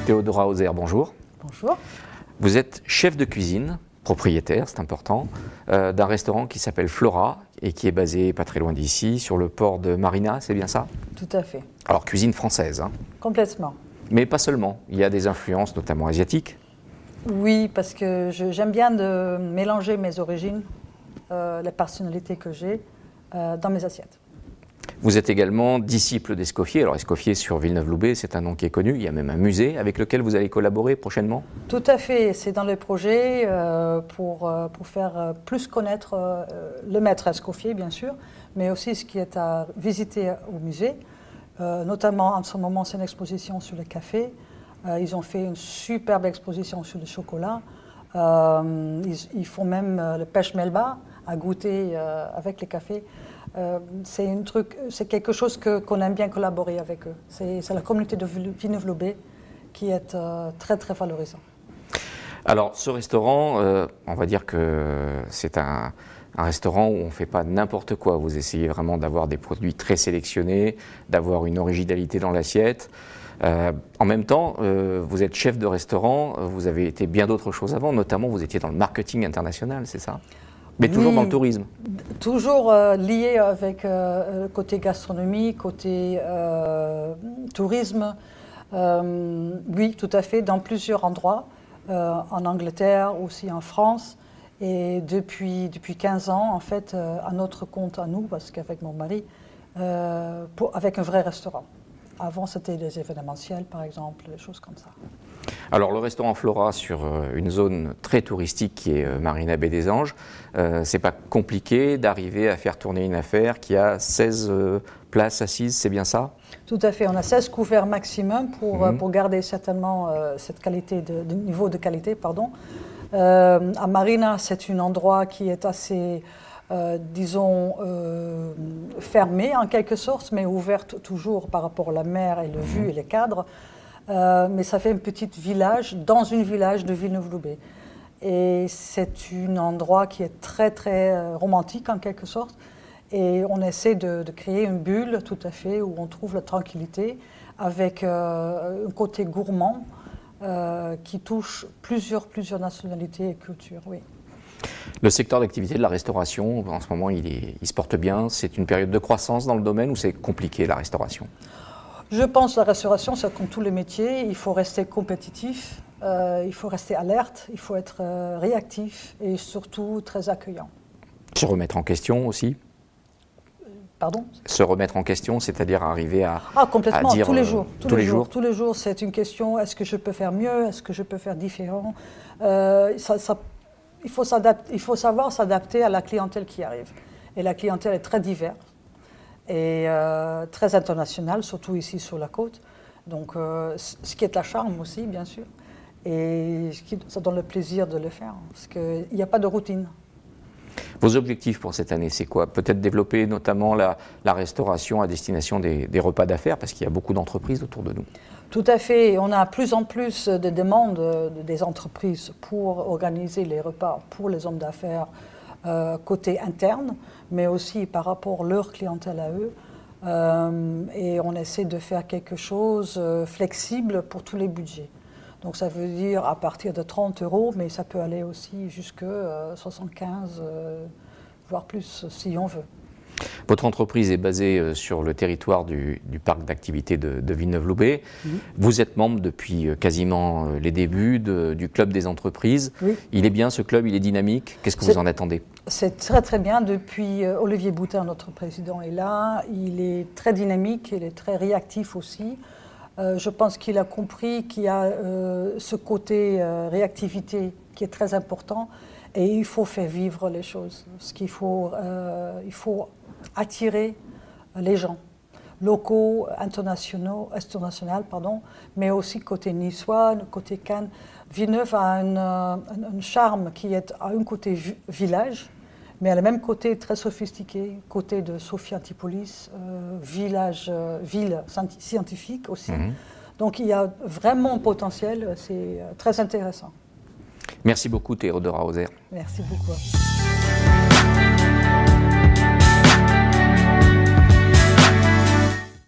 Théodora Hauser, bonjour. Bonjour. Vous êtes chef de cuisine, propriétaire, c'est important, d'un restaurant qui s'appelle Flora et qui est basé pas très loin d'ici, sur le port de Marina, c'est bien ça? Tout à fait. Alors, cuisine française, hein. Complètement. Mais pas seulement, il y a des influences notamment asiatiques. Oui, parce que j'aime bien de mélanger mes origines, les personnalités que j'ai dans mes assiettes. Vous êtes également disciple d'Escoffier. Alors Escoffier sur Villeneuve-Loubet, c'est un nom qui est connu. Il y a même un musée avec lequel vous allez collaborer prochainement. Tout à fait. C'est dans le projet pour faire plus connaître le maître Escoffier, bien sûr, mais aussi ce qui est à visiter au musée. Notamment, en ce moment, c'est une exposition sur le café. Ils ont fait une superbe exposition sur le chocolat. Ils font même le pêche melba à goûter avec les cafés. C'est quelque chose qu'on aime bien collaborer avec eux. C'est la communauté de Villeneuve-Loubet qui est très très valorisant. Alors ce restaurant, on va dire que c'est un restaurant où on ne fait pas n'importe quoi. Vous essayez vraiment d'avoir des produits très sélectionnés, d'avoir une originalité dans l'assiette. En même temps, vous êtes chef de restaurant, vous avez été bien d'autres choses avant, notamment vous étiez dans le marketing international, c'est ça? Mais toujours dans le tourisme. Toujours lié avec le côté gastronomie, côté tourisme. Oui, tout à fait, dans plusieurs endroits, en Angleterre, aussi en France. Et depuis 15 ans, en fait, à notre compte à nous, parce qu'avec mon mari, avec un vrai restaurant. Avant, c'était des événementiels, par exemple, des choses comme ça. Alors, le restaurant Flora, sur une zone très touristique qui est Marina Baie des Anges, c'est pas compliqué d'arriver à faire tourner une affaire qui a 16 places assises, c'est bien ça? Tout à fait. On a 16 couverts maximum pour garder certainement cette qualité de niveau de qualité, pardon. À Marina, c'est un endroit qui est assez... disons, fermée en quelque sorte, mais ouverte toujours par rapport à la mer et le vue et les cadres. Mais ça fait un petit village, dans un village de Villeneuve-Loubet. Et c'est un endroit qui est très, très romantique en quelque sorte. Et on essaie de créer une bulle, tout à fait, où on trouve la tranquillité, avec un côté gourmand qui touche plusieurs nationalités et cultures, oui. Le secteur d'activité de la restauration, en ce moment, il se porte bien. C'est une période de croissance dans le domaine ou c'est compliqué, la restauration? Je pense que la restauration, c'est comme tous les métiers. Il faut rester compétitif, il faut rester alerte, il faut être réactif et surtout très accueillant. Se remettre en question aussi? Pardon? Se remettre en question, c'est-à-dire arriver à complètement, à dire, tous les jours. Tous les jours, c'est une question, est-ce que je peux faire mieux? Est-ce que je peux faire différent? Il faut savoir s'adapter à la clientèle qui arrive. Et la clientèle est très diverse et très internationale, surtout ici sur la côte. Donc, ce qui est la charme aussi, bien sûr. Et ça donne le plaisir de le faire, parce qu'il n'y a pas de routine. Vos objectifs pour cette année, c'est quoi? Peut-être développer notamment la restauration à destination des repas d'affaires, parce qu'il y a beaucoup d'entreprises autour de nous. Tout à fait. On a plus en plus de demandes des entreprises pour organiser les repas pour les hommes d'affaires côté interne, mais aussi par rapport à leur clientèle à eux. Et on essaie de faire quelque chose flexible pour tous les budgets. Donc ça veut dire à partir de 30 €, mais ça peut aller aussi jusqu'à 75, voire plus si on veut. Votre entreprise est basée sur le territoire du parc d'activités de Villeneuve-Loubet. Vous êtes membre depuis quasiment les débuts du club des entreprises. Oui. Il est bien ce club, il est dynamique. Qu'est-ce que vous en attendez? C'est très très bien. Depuis Olivier Boutin, notre président, est là. Il est très dynamique, il est très réactif aussi. Je pense qu'il a compris qu'il y a ce côté réactivité qui est très important et il faut faire vivre les choses. Parce qu'il faut, attirer les gens locaux, internationaux, pardon, mais aussi côté niçois, côté Cannes. Villeneuve a un charme qui est à un côté village, mais à le même côté très sophistiqué, côté de Sophie Antipolis, ville scientifique aussi. Donc il y a vraiment un potentiel, c'est très intéressant. Merci beaucoup Théodora Hauser. Merci beaucoup.